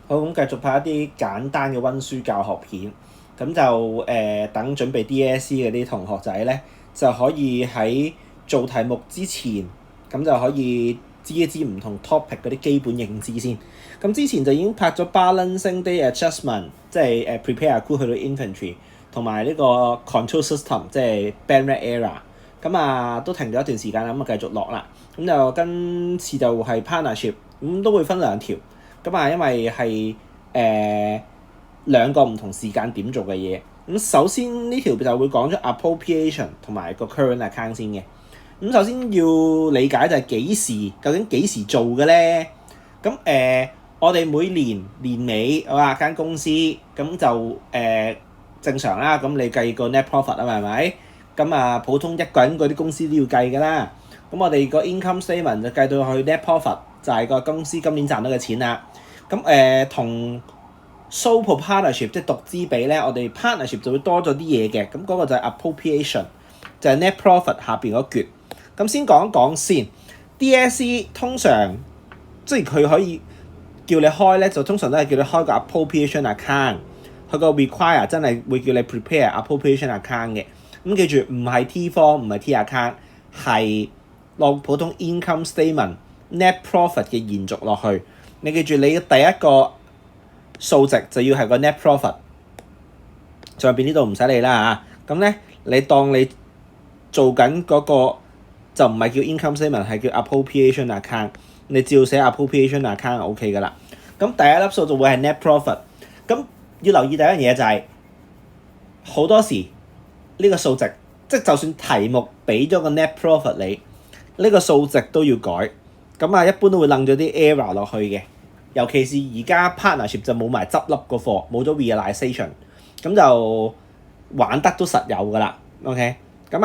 好，咁繼續拍一啲簡單嘅温書教學片，咁就等準備 DSE 嗰啲同學仔咧，就可以喺做題目之前，咁就可以知一知唔同 topic 嗰啲基本認知先。咁之前就已經拍咗 balancing day adjustment，即係prepare a crew 去到 infantry，同埋呢個 control system，即係 band red era。咁都停咗一段時間啦，咁繼續落啦。咁就今次就係 partnership，咁都會分兩條。咁因為係兩個唔同時間點做嘅嘢。咁首先呢條就會講咗 appropriation 同埋個 current account 先嘅。咁首先要理解就係究竟幾時做嘅咧？咁我哋每年年尾間公司咁就正常啦。咁你計個 net profit 係咪？咁普通一個人嗰啲公司都要計㗎啦。咁我哋個 income statement 就計到去 net profit，就係個公司今年賺到嘅錢啦。咁同 sole proprietorship 即係獨資比咧，我哋 partnership 就會多咗啲嘢嘅。咁嗰個就係 appropriation，就係 net profit 下邊嗰橛。咁先講一講先。DSE 通常即係佢可以叫你開咧，就通常都係叫你開個 appropriation account。佢個 require 真係會叫你 prepare appropriation account 嘅。咁記住唔係 T4 唔係 T account， 係落普通 income statement net profit 嘅延續落去。你記住你嘅第一個數值就要係個 net profit， 上邊呢度唔使理啦嚇。咁咧你當你做緊嗰個就唔係叫 income statement， 係叫 appropriation account， 你照寫 appropriation account OK 噶啦。咁第一粒數就會係 net profit。咁要留意第一樣嘢就係好多時呢個數值，即係就算題目俾咗個 net profit 你，呢個數值都要改。咁一般都會楞咗啲 error 落去嘅。尤其是而家 partnership 就冇埋執笠個貨，冇咗 realization， 咁就玩得都實有㗎啦。OK， 咁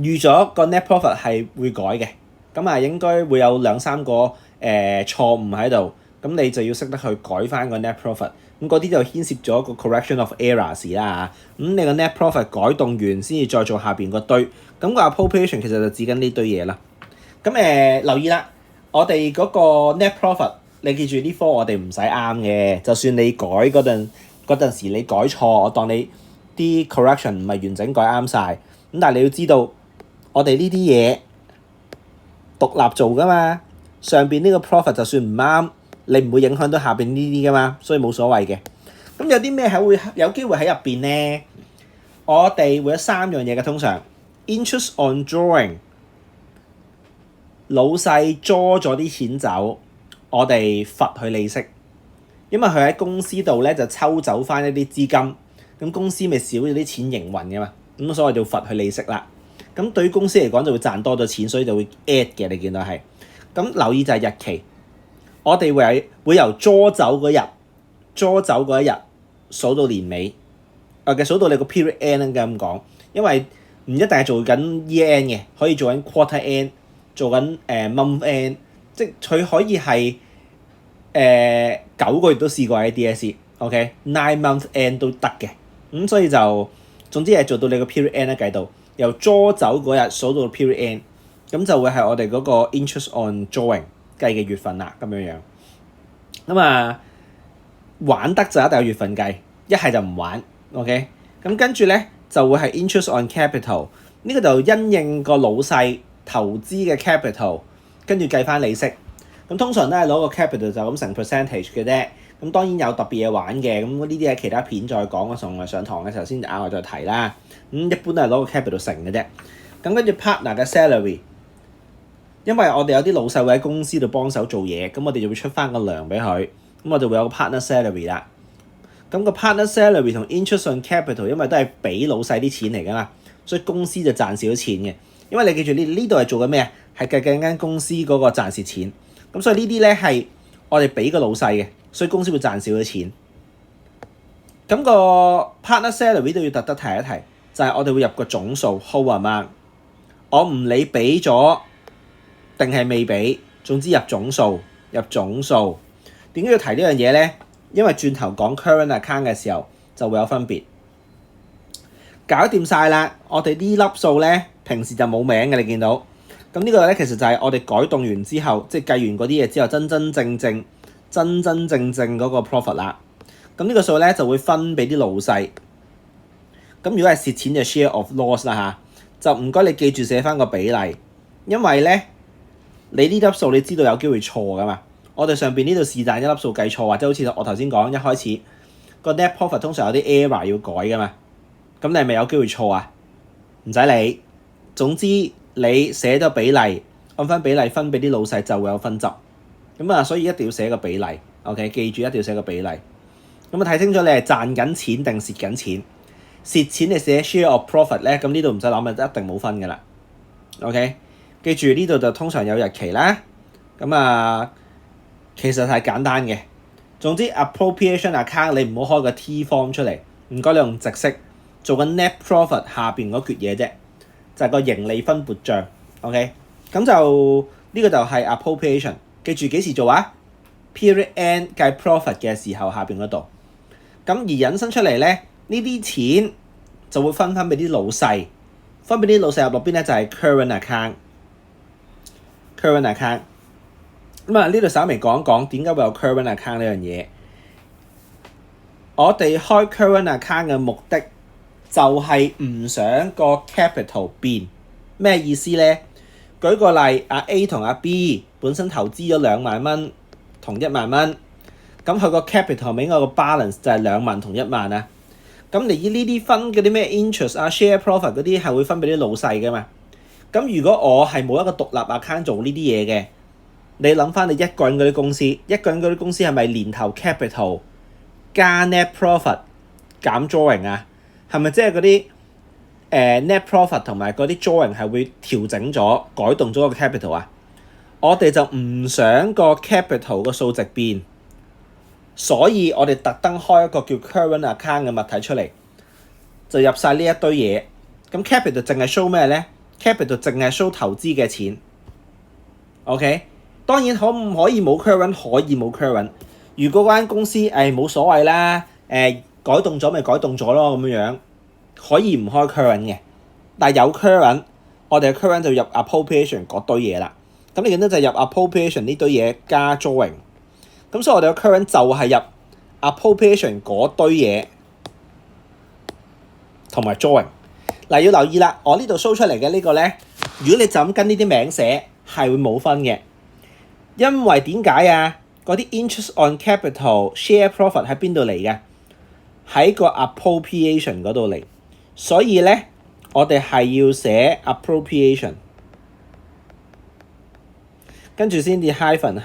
預咗個 net profit 係會改嘅，咁應該會有2-3個錯誤喺度，咁你就要識得去改翻個 net profit。咁嗰啲就牽涉咗個 correction of errors 啦嚇。咁你個 net profit 改動完先至再做下邊個堆，咁個 appropriation 其實就指緊呢堆嘢啦。咁留意啦。我哋嗰個 net profit， 你記住呢科我哋唔使啱嘅，就算你改嗰陣時你改錯，我當你啲 correction 唔係完整改啱晒。咁但係你要知道，我哋呢啲嘢獨立做㗎嘛，上邊呢個 profit 就算唔啱，你唔會影響到下邊呢啲㗎嘛，所以冇所謂嘅。咁有啲咩係會有機會喺入邊咧？我哋會有3樣嘢嘅，通常 interest on drawing。老細捉咗啲錢走，我哋罰佢利息，因為佢喺公司度咧就抽走翻一啲資金，咁公司咪少咗啲錢營運嘅嘛，咁所以就罰佢利息啦。咁對於公司嚟講就會賺多咗錢，所以就會 add 嘅。你見到係咁，留意就係日期，我哋會由捉走嗰一日數到年尾，數到你個 period end 咁講，因為唔一定係做緊 year end 嘅，可以做緊 quarter end。做緊month end， 即係佢可以係9個月都試過喺 DSE，OK，9 month end 都得嘅。咁所以就總之係做到你個 period end 咧計到，由 draw 走嗰日數到 period end， 咁就會係我哋嗰個 interest on drawing 計嘅月份啦，咁樣樣。咁玩得就一定有月份計，一係就唔玩 ，OK。咁跟住咧就會係 interest on capital， 呢個就因應個老細投資嘅 capital， 跟住計翻利息。咁通常都係攞個 capital 就咁成 percentage 嘅啫。咁當然有特別嘢玩嘅，咁呢啲喺其他片再講。我上堂嘅時候先額外再提啦。咁一般都係攞個 capital 成嘅啫。咁跟住 partner 嘅 salary， 因為我哋有啲老細會喺公司度幫手做嘢，咁我哋就會出翻個糧俾佢，咁我就會有個 partner salary 啦。咁個 partner salary 同 interest on capital， 因為都係俾老細啲錢嚟㗎嘛，所以公司就賺少錢嘅。因為你記住呢度係做緊咩啊？係計緊間公司嗰個賺蝕錢，咁所以呢啲咧係我哋俾個老細嘅，所以公司會賺少咗錢。咁個 partner salary 都要特提一提，就係我哋會入個總數 whole amount， 我唔理俾咗定係未俾，總之入總數。點解要提呢樣嘢咧？因為轉頭講 current account 嘅時候就會有分別。搞掂晒啦，我哋呢粒數咧平時就冇名嘅，你見到。咁呢個咧其實就係我哋改動完之後，即係計完嗰啲嘢之後，真真正正真正嗰個 profit 啦。咁呢個數咧就會分俾啲老細。咁如果係蝕錢就 share of loss 啦嚇，就唔該你記住寫翻個比例，因為咧你呢粒數你知道有機會錯噶嘛。我哋上邊呢度是但一粒數計錯，或者好似我頭先講一開始個 net profit 通常有啲 error 要改噶嘛。咁你係咪有機會錯啊？唔使理，總之你寫咗比例，按翻比例分俾啲老細就會有分執。咁啊，所以一定要寫個比例 ，OK， 記住一定要寫個比例。咁啊，睇清楚你係賺緊錢定蝕緊錢。蝕錢你寫 share of profit 咧，咁呢度唔使諗啊，一定冇分噶啦。OK， 記住呢度就通常有日期啦。咁啊，其實係簡單嘅。總之 appropriation account 你唔好開個 T form 出嚟，唔該你用直式做個 net profit 下邊嗰橛嘢啫，就係個盈利分撥帳。OK， 咁就呢個就係 appropriation。記住幾時做啊 ？period end 計 profit 嘅時候下邊嗰度。咁而引申出嚟咧，呢啲錢就會分俾啲老細，分俾啲老細入落邊咧就係 current account。current account。咁啊，呢度稍微講一講點解會有 current account 呢樣嘢。我哋開 current account 嘅目的就係唔想個 capital 變。咩意思咧？舉個例，阿 A 同阿 B 本身投資咗2萬蚊同1萬蚊，咁佢個 capital 咪應該個 balance 就係2萬同1萬啊。咁你呢啲分嗰啲咩 interest 啊、share profit 嗰啲係會分俾啲老細噶嘛。咁如果我係冇一個獨立 account 做呢啲嘢嘅，你諗翻你一個人嗰啲公司，一個人嗰啲公司係咪年頭 capital 加 net profit 減 drawing 啊？係咪即係嗰啲net profit 同埋嗰啲 drawing 係會調整咗、改動咗個 capital 啊？我哋就唔想個 capital 個數值變，所以我哋特登開一個叫 current account 嘅物體出嚟，就入晒呢一堆嘢。咁 capital 淨係 show 咩咧 ？capital 淨係 show 投資嘅錢。OK， 當然可唔可以冇 current？可以冇 current。如果嗰間公司冇所謂啦，改動咗咪改動咗咯咁樣，可以唔開 current 嘅。但係有 current，我哋嘅 current 就入 appropriation 嗰堆嘢啦。咁你見到就入 appropriation 呢堆嘢加 drawing。咁所以我哋嘅 current 就係入 appropriation 嗰堆嘢同埋 drawing。嗱，要留意啦，我呢度 show 出嚟嘅呢個咧，如果你就咁跟呢啲名寫，係會冇分嘅。因為點解啊？嗰啲 interest on capital、share profit 喺邊度嚟嘅？喺個 appropriation 嗰度嚟。所以咧，我哋係要寫 appropriation， 跟住先至 hyphen。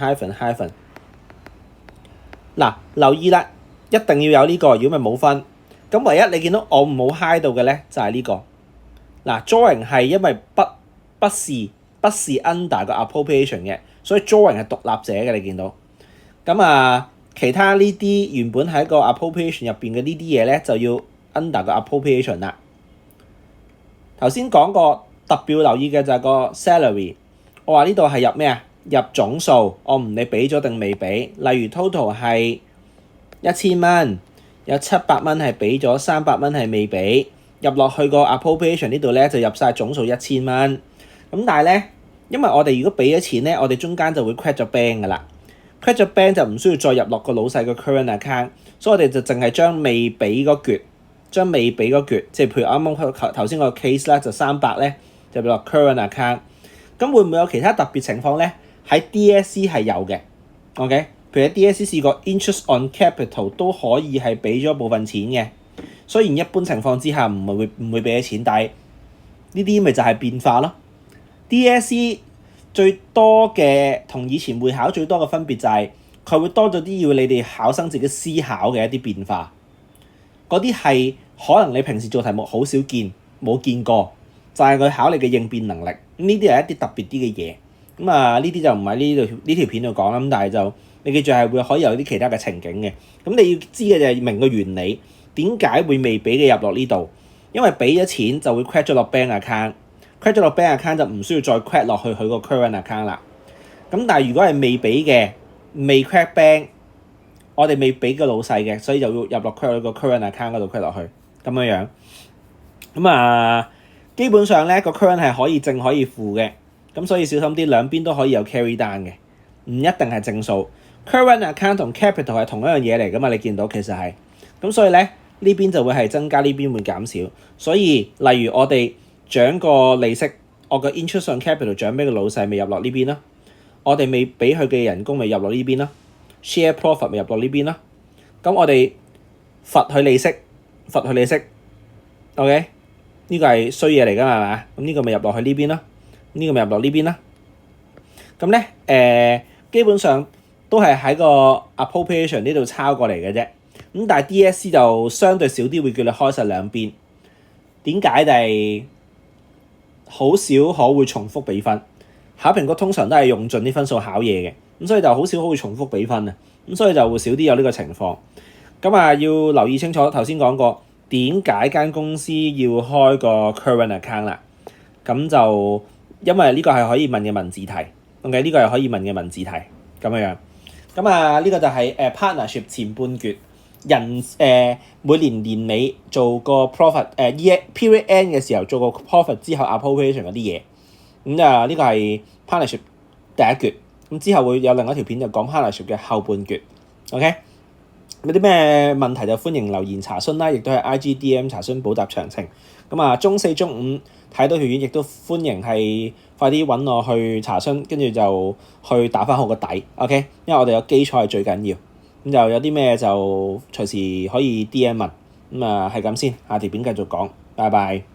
嗱，留意啦，一定要有呢個，如果咪冇分。咁唯一你見到我冇 high 到嘅咧，就係呢個。嗱 ，drawing 係因為不是 under 個 appropriation 嘅，所以 drawing 係獨立者嘅，你見到。咁啊，其他呢啲原本喺個 appropriation 入邊嘅呢啲嘢咧，就要 under 個 appropriation 啦。頭先講過特別要留意嘅就係個 salary。我話呢度係入咩啊？入總數，我唔理俾咗定未俾。例如 total 係1000蚊，有700蚊係俾咗，300蚊係未俾。入落去個 appropriation 呢度咧就入晒總數1000蚊。咁但係咧，因為我哋如果俾咗錢咧，我哋中間就會 credit 咗 bank 噶啦。credit 咗 bank 就唔需要再入落個老細個 current account， 所以我哋就淨係將未俾嗰橛，即係譬如啱啱頭先個 case 啦，就300咧就入落 current account。咁會唔會有其他特別情況咧？喺 DSE 係有嘅 ，OK？ 譬如喺 DSE 試過 interest on capital 都可以係俾咗部分錢嘅。雖然一般情況之下唔會俾咗錢，但係呢啲咪就係變化咯。DSE 最多嘅同以前會考最多嘅分別就係佢會多咗啲要你哋考生自己思考嘅一啲變化。嗰啲係可能你平時做題目好少見，冇見過，就係佢考你嘅應變能力。呢啲係一啲特別啲嘅嘢。咁啊，呢啲就唔喺呢條片度講啦。咁但係就你記住係會可以有啲其他嘅情景嘅。咁你要知嘅就係明個原理，點解會未俾嘅入落呢度？因為俾咗錢就會 credit 咗落 bank account，credit 咗落 bank account 就唔需要再 credit 落去佢個 current account 啦。咁但係如果係未俾嘅，未 credit bank， 我哋未俾個老細嘅，所以就要入落佢個 current account 嗰度 credit 落去咁樣。咁啊，基本上咧個 current 係可以正可以負嘅。咁所以小心啲，兩邊都可以有 carry down 嘅，唔一定係正數。current account 同 capital 係同一樣嘢嚟噶嘛？你見到其實係咁，所以咧呢邊就會係增加，呢邊會減少。所以例如我哋獎個利息，我個 interest on capital 獎俾個老細，咪入落呢邊咯。我哋未俾佢嘅人工，咪入落呢邊咯。share profit 咪入落呢邊咯。咁我哋罰佢利息，OK？ 呢個係衰嘢嚟噶嘛，係嘛？咁呢個咪入落去呢邊咯，呢個咪入落呢邊啦。咁咧基本上都係喺個 appropriation 呢度抄過嚟嘅啫。咁但係 DSE 就相對少啲，會叫你開實兩邊。點解？就係好少可會重複俾分。考評局通常都係用盡啲分數考嘢嘅，咁所以就好少可會重複俾分啊。咁所以就會少啲有呢個情況。咁啊，要留意清楚，頭先講過點解間公司要開個 current account 啦。咁就因為呢個係可以問嘅文字題，OK？ 呢個係可以問嘅文字題咁樣。咁啊，呢個就係partnership 前半段每年年尾做個 profit period end 嘅時候做個 profit 之後 appropriation 嗰啲嘢。咁啊，呢個係 partnership 第一段。咁之後會有另一條片就講 partnership 嘅後半段。OK？有啲咩問題就歡迎留言查詢啦，亦都係 IGDM 查詢補習詳情。咁啊，中四、中五睇到條片，亦都歡迎係快啲揾我去查詢，跟住就去打返好個底。OK？因為我哋個基礎係最緊要。咁就有啲咩就隨時可以 DM 問。咁啊，係咁先，下條片繼續講。拜拜。